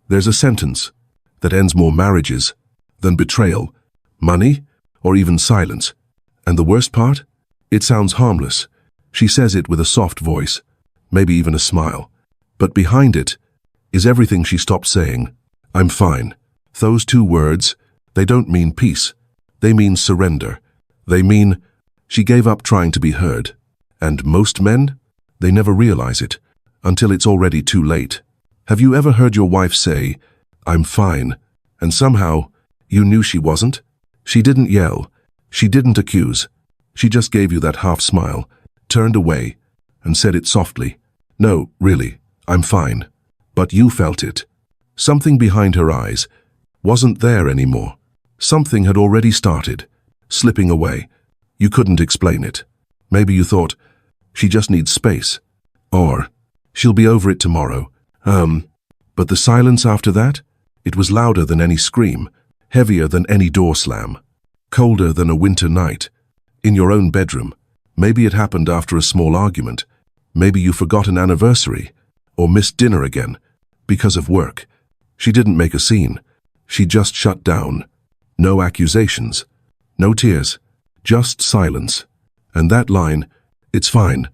There's a sentence that ends more marriages than betrayal, money, or even silence. And the worst part? It sounds harmless. She says it with a soft voice, maybe even a smile. But behind it is everything she stopped saying. I'm fine. Those two words, they don't mean peace. They mean surrender. They mean she gave up trying to be heard. And most men, they never realize it until it's already too late. Have you ever heard your wife say, I'm fine, and somehow you knew she wasn't? She didn't yell. She didn't accuse. She just gave you that half smile, turned away, and said it softly. No, really, I'm fine. But you felt it. Something behind her eyes wasn't there anymore. Something had already started, slipping away. You couldn't explain it. Maybe you thought, she just needs space. Or, she'll be over it tomorrow. But the silence after that, it was louder than any scream, heavier than any door slam, colder than a winter night. In your own bedroom, maybe it happened after a small argument. Maybe you forgot an anniversary, or missed dinner again, because of work. She didn't make a scene. She just shut down. No accusations, no tears, just silence. And that line, it's fine,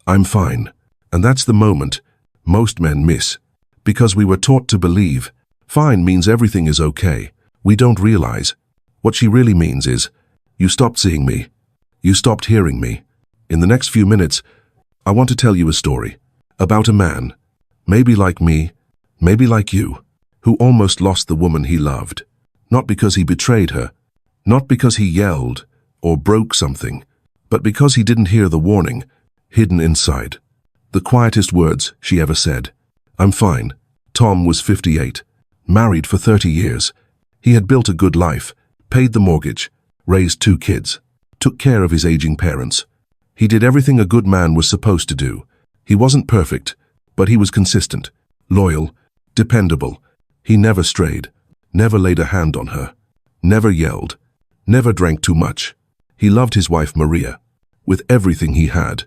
I'm fine. And that's the moment most men miss. Because we were taught to believe, fine means everything is okay. We don't realize. What she really means is, you stopped seeing me. You stopped hearing me. In the next few minutes, I want to tell you a story about a man, maybe like me, maybe like you, who almost lost the woman he loved. Not because he betrayed her, not because he yelled or broke something, but because he didn't hear the warning hidden inside. The quietest words she ever said. I'm fine. Tom was 58, married for 30 years. He had built a good life, paid the mortgage, raised 2 kids, took care of his aging parents. He did everything a good man was supposed to do. He wasn't perfect, but he was consistent, loyal, dependable. He never strayed, never laid a hand on her, never yelled, never drank too much. He loved his wife Maria, with everything he had.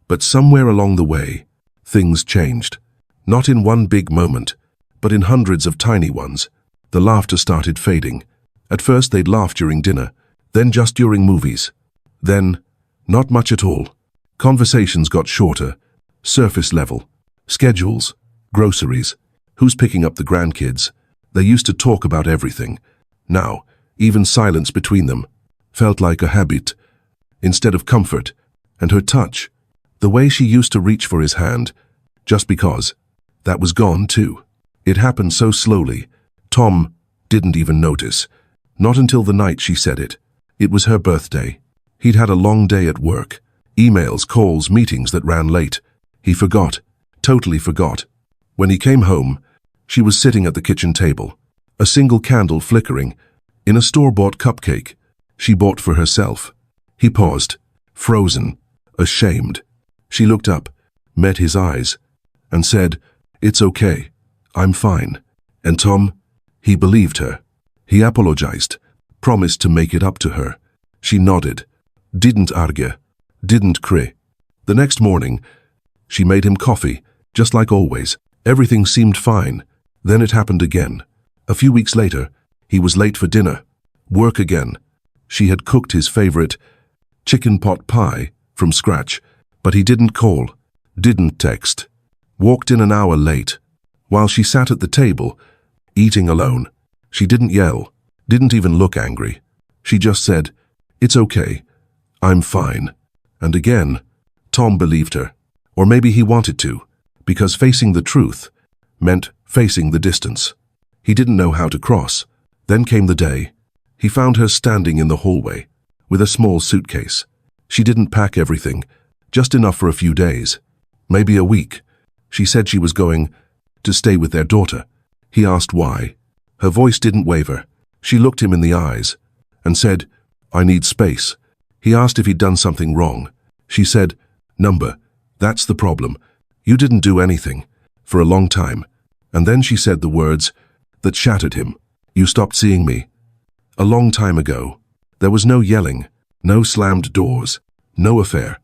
But somewhere along the way, things changed. Not in one big moment, but in hundreds of tiny ones. The laughter started fading. At first they'd laugh during dinner, then just during movies. Then, not much at all. Conversations got shorter, surface level. Schedules, groceries, who's picking up the grandkids. They used to talk about everything. Now, even silence between them felt like a habit instead of comfort. And her touch, the way she used to reach for his hand, just because, that was gone too. It happened so slowly, Tom didn't even notice. Not until the night she said it. It was her birthday. He'd had a long day at work. Emails, calls, meetings that ran late. He forgot, totally forgot. When he came home, she was sitting at the kitchen table, a single candle flickering, in a store-bought cupcake she bought for herself. He paused, frozen, ashamed. She looked up, met his eyes, and said, It's okay. I'm fine. And Tom, he believed her. He apologized, promised to make it up to her. She nodded, didn't argue, didn't cry. The next morning, she made him coffee, just like always. Everything seemed fine. Then it happened again. A few weeks later, he was late for dinner. Work again. She had cooked his favorite chicken pot pie from scratch, but he didn't call, didn't text. Walked in an hour late. While she sat at the table, eating alone, she didn't yell, didn't even look angry. She just said, It's okay. I'm fine. And again, Tom believed her. Or maybe he wanted to, because facing the truth meant facing the distance. He didn't know how to cross. Then came the day. He found her standing in the hallway, with a small suitcase. She didn't pack everything, just enough for a few days, maybe a week. She said she was going to stay with their daughter. He asked why. Her voice didn't waver. She looked him in the eyes and said, I need space. He asked if he'd done something wrong. She said, Number, that's the problem. You didn't do anything, for a long time. And then she said the words that shattered him. You stopped seeing me. A long time ago. There was no yelling, no slammed doors, no affair,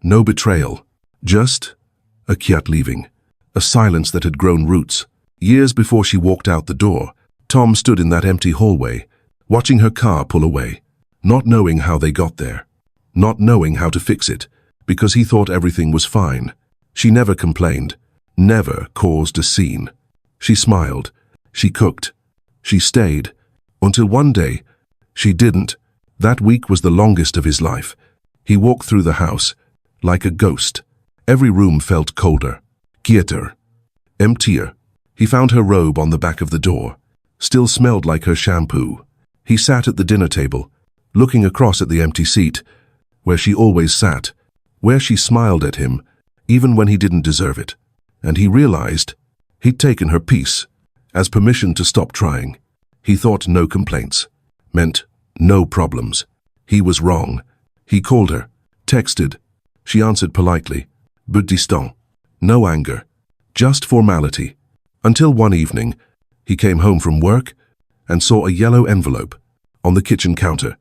no betrayal. Just a quiet leaving, a silence that had grown roots. Years before she walked out the door, Tom stood in that empty hallway, watching her car pull away, not knowing how they got there, not knowing how to fix it, because he thought everything was fine. She never complained, never caused a scene. She smiled, she cooked, she stayed, until one day, she didn't. That week was the longest of his life. He walked through the house, like a ghost. Every room felt colder, quieter, emptier. He found her robe on the back of the door, still smelled like her shampoo. He sat at the dinner table, looking across at the empty seat, where she always sat, where she smiled at him, even when he didn't deserve it. And he realized he'd taken her peace as permission to stop trying. He thought no complaints meant no problems. He was wrong. He called her, texted. She answered politely, but distant. No anger, just formality. Until one evening, he came home from work and saw a yellow envelope on the kitchen counter.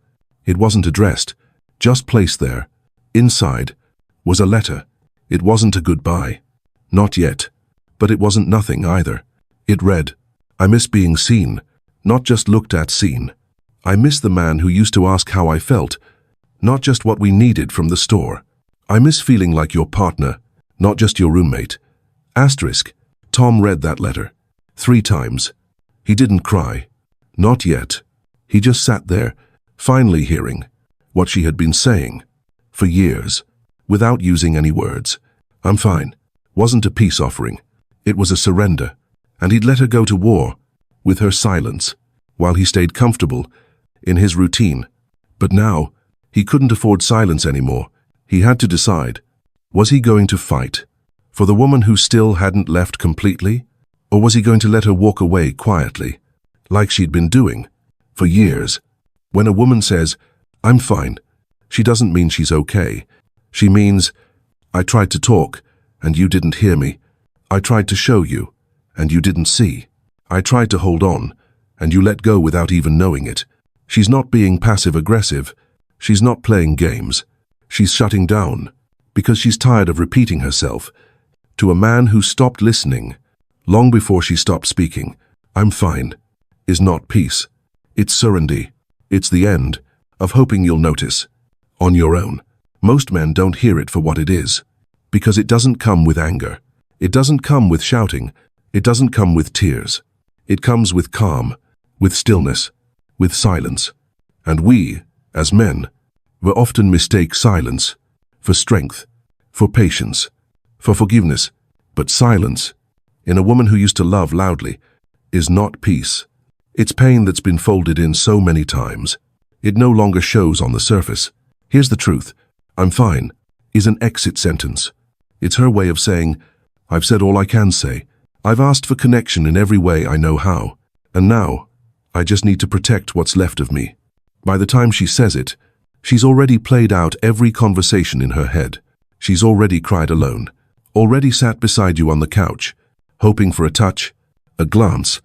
It wasn't addressed, just placed there. Inside was a letter. It wasn't a goodbye. Not yet. But it wasn't nothing either. It read, I miss being seen, not just looked at seen. I miss the man who used to ask how I felt, not just what we needed from the store. I miss feeling like your partner, not just your roommate. Asterisk. Tom read that letter 3 times. He didn't cry. Not yet. He just sat there, finally hearing what she had been saying for years, without using any words. I'm fine. Wasn't a peace offering. It was a surrender. And he'd let her go to war with her silence, while he stayed comfortable in his routine. But now, he couldn't afford silence anymore. He had to decide. Was he going to fight for the woman who still hadn't left completely? Or was he going to let her walk away quietly, like she'd been doing for years? When a woman says, I'm fine, she doesn't mean she's okay. She means, I tried to talk, and you didn't hear me. I tried to show you, and you didn't see. I tried to hold on, and you let go without even knowing it. She's not being passive-aggressive. She's not playing games. She's shutting down, because she's tired of repeating herself to a man who stopped listening long before she stopped speaking. I'm fine is not peace. It's surrender. It's the end of hoping you'll notice on your own. Most men don't hear it for what it is, because it doesn't come with anger. It doesn't come with shouting. It doesn't come with tears. It comes with calm, with stillness, with silence. And we, as men, will often mistake silence for strength, for patience, for forgiveness. But silence, in a woman who used to love loudly, is not peace. It's pain that's been folded in so many times. It no longer shows on the surface. Here's the truth. I'm fine is an exit sentence. It's her way of saying, I've said all I can say. I've asked for connection in every way I know how. And now, I just need to protect what's left of me. By the time she says it, she's already played out every conversation in her head. She's already cried alone, already sat beside you on the couch, hoping for a touch, a glance,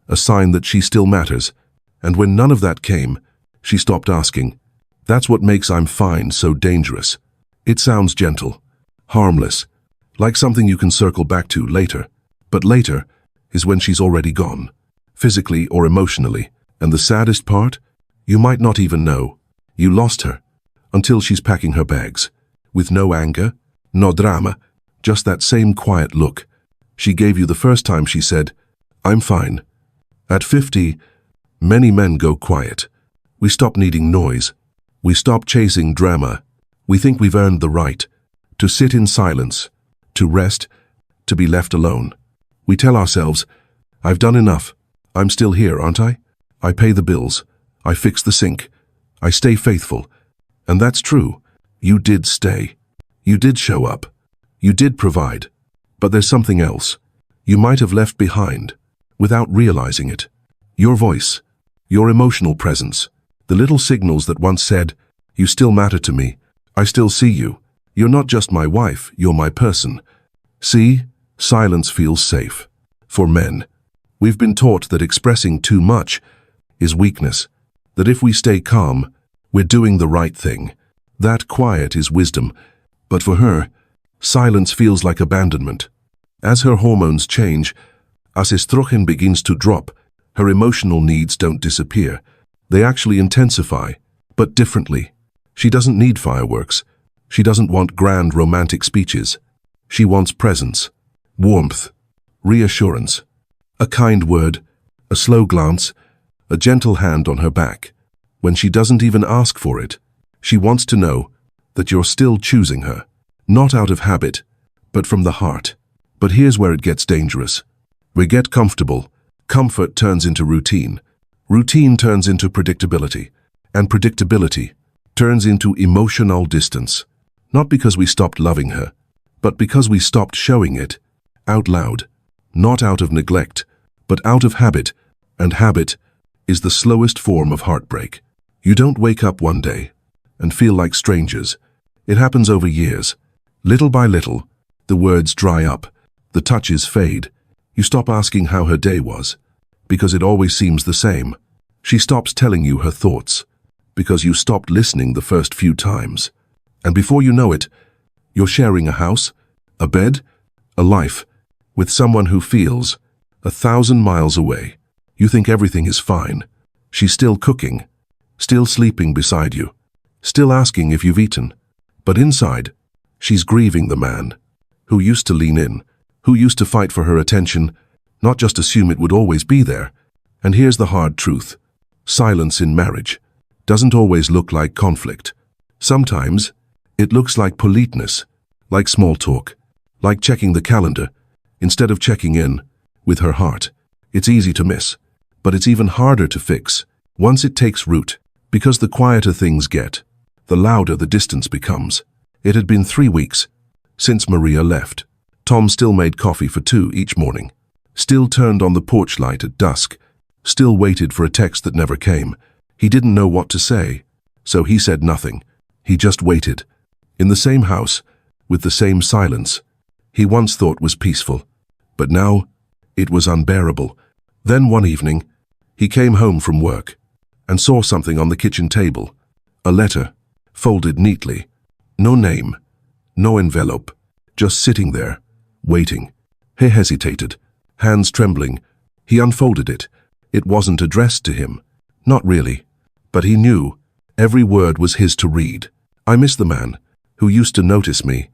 a sign that she still matters. And when none of that came, she stopped asking. That's what makes I'm fine so dangerous. It sounds gentle, harmless, like something you can circle back to later. But later is when she's already gone, physically or emotionally. And the saddest part? You might not even know. You lost her until she's packing her bags, with no anger, no drama, just that same quiet look she gave you the first time she said, I'm fine. At 50, many men go quiet. We stop needing noise. We stop chasing drama. We think we've earned the right to sit in silence, to rest, to be left alone. We tell ourselves, I've done enough. I'm still here, aren't I? I pay the bills. I fix the sink. I stay faithful. And that's true. You did stay. You did show up. You did provide. But there's something else you might have left behind without realizing it. Your voice, your emotional presence, the little signals that once said, you still matter to me. I still see you. You're not just my wife, you're my person. See, silence feels safe. For men, we've been taught that expressing too much is weakness, that if we stay calm, we're doing the right thing. That quiet is wisdom. But for her, silence feels like abandonment. As her hormones change, As estrogen begins to drop, her emotional needs don't disappear. They actually intensify, but differently. She doesn't need fireworks. She doesn't want grand romantic speeches. She wants presence, warmth, reassurance, a kind word, a slow glance, a gentle hand on her back. When she doesn't even ask for it, she wants to know that you're still choosing her, not out of habit, but from the heart. But here's where it gets dangerous. We get comfortable. Comfort turns into routine. Routine turns into predictability. And predictability turns into emotional distance. Not because we stopped loving her, but because we stopped showing it out loud. Not out of neglect, but out of habit. And habit is the slowest form of heartbreak. You don't wake up one day and feel like strangers. It happens over years. Little by little, the words dry up, the touches fade. You stop asking how her day was, because it always seems the same. She stops telling you her thoughts, because you stopped listening the first few times. And before you know it, you're sharing a house, a bed, a life, with someone who feels 1,000 miles away. You think everything is fine. She's still cooking, still sleeping beside you, still asking if you've eaten. But inside, she's grieving the man who used to lean in, who used to fight for her attention, not just assume it would always be there. And here's the hard truth. Silence in marriage doesn't always look like conflict. Sometimes it looks like politeness, like small talk, like checking the calendar instead of checking in with her heart. It's easy to miss, but it's even harder to fix once it takes root, because the quieter things get, the louder the distance becomes. It had been 3 weeks since Maria left. Tom still made coffee for 2 each morning, still turned on the porch light at dusk, still waited for a text that never came. He didn't know what to say, so he said nothing. He just waited. In the same house, with the same silence, he once thought was peaceful, but now it was unbearable. Then one evening, he came home from work and saw something on the kitchen table. A letter, folded neatly. No name, no envelope, just sitting there, waiting. He hesitated, hands trembling. He unfolded it. It wasn't addressed to him. Not really. But he knew every word was his to read. I miss the man who used to notice me,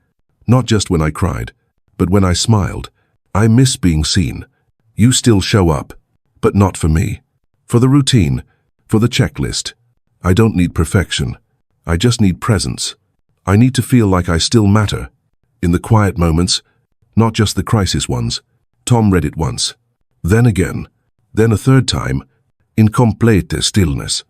not just when I cried, but when I smiled. I miss being seen. You still show up, but not for me. For the routine, for the checklist. I don't need perfection. I just need presence. I need to feel like I still matter. In the quiet moments, not just the crisis ones. Tom read it once. Then again. Then a third time. In complete stillness.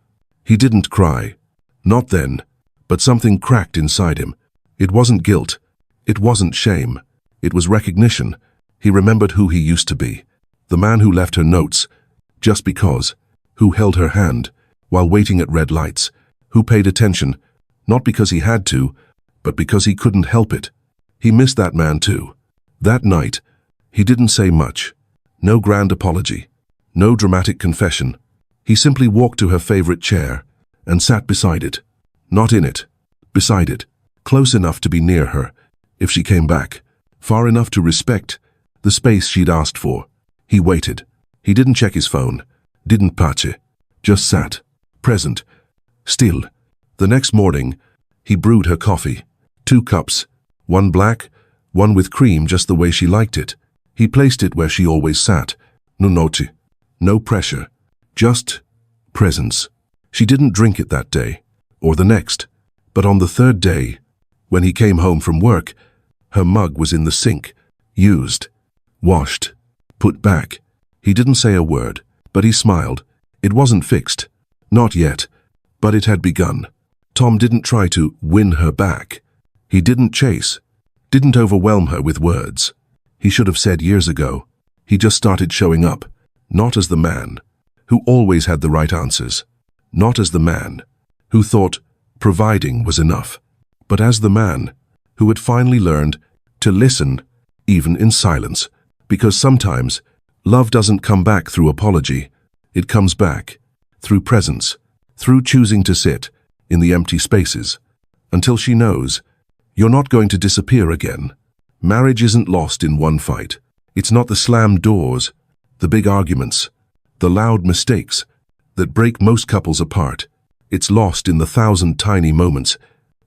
He didn't cry. Not then. But something cracked inside him. It wasn't guilt. It wasn't shame. It was recognition. He remembered who he used to be. The man who left her notes, just because. Who held her hand while waiting at red lights. Who paid attention, not because he had to, but because he couldn't help it. He missed that man too. That night, he didn't say much. No grand apology. No dramatic confession. He simply walked to her favorite chair and sat beside it. Not in it. Beside it. Close enough to be near her, if she came back. Far enough to respect the space she'd asked for. He waited. He didn't check his phone. Didn't patch it. Just sat. Present. Still. The next morning, he brewed her coffee. 2 cups. One black, one with cream just the way she liked it. He placed it where she always sat. No noche. No pressure. Just presence. She didn't drink it that day, or the next. But on the 3rd day, when he came home from work, her mug was in the sink. Used. Washed. Put back. He didn't say a word, but he smiled. It wasn't fixed. Not yet. But it had begun. Tom didn't try to win her back. He didn't chase. Didn't overwhelm her with words. He should have said years ago. He just started showing up. Not as the man who always had the right answers. Not as the man who thought providing was enough. But as the man who had finally learned to listen, even in silence. Because sometimes love doesn't come back through apology. It comes back through presence, through choosing to sit in the empty spaces until she knows you're not going to disappear again. Marriage isn't lost in one fight. It's not the slammed doors the big arguments, the loud mistakes that break most couples apart. It's lost in the thousand tiny moments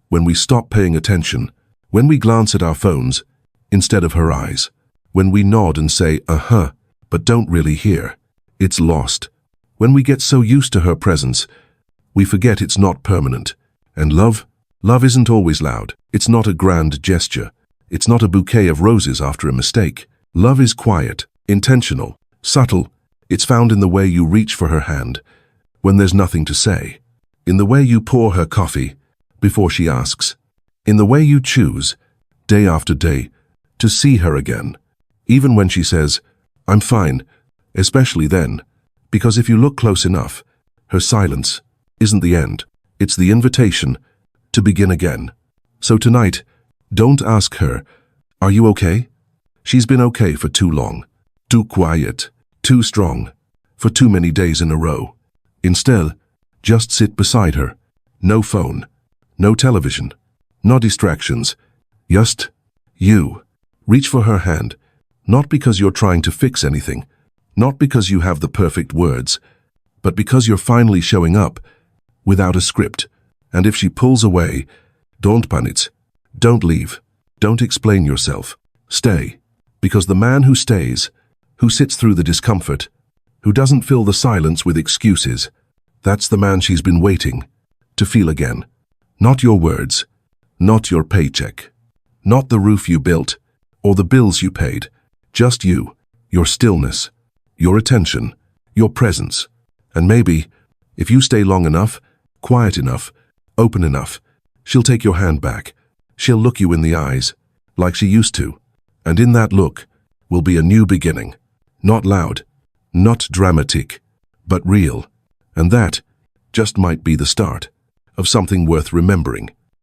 when we stop paying attention, when we glance at our phones instead of her eyes, when we nod and say, uh-huh, but don't really hear. It's lost. When we get so used to her presence, we forget it's not permanent. And love isn't always loud. It's not a grand gesture. It's not a bouquet of roses after a mistake. Love is quiet, intentional, subtle. It's found in the way you reach for her hand when there's nothing to say, in the way you pour her coffee before she asks, in the way you choose, day after day, to see her again, even when she says, I'm fine, especially then, because if you look close enough, her silence isn't the end. It's the invitation to begin again. So tonight, don't ask her, are you okay? She's been okay for too long, too quiet, too strong, for too many days in a row. Instead, just sit beside her. No phone, no television, no distractions. Just you. Reach for her hand, not because you're trying to fix anything, not because you have the perfect words, but because you're finally showing up without a script. And if she pulls away, don't panic. Don't leave. Don't explain yourself. Stay. Because the man who stays, who sits through the discomfort, who doesn't fill the silence with excuses, that's the man she's been waiting to feel again. Not your words, not your paycheck, not the roof you built or the bills you paid, just you, your stillness, your attention, your presence. And maybe, if you stay long enough, quiet enough, open enough, she'll take your hand back. She'll look you in the eyes, like she used to. And in that look will be a new beginning. Not loud, not dramatic, but real. And that just might be the start of something worth remembering.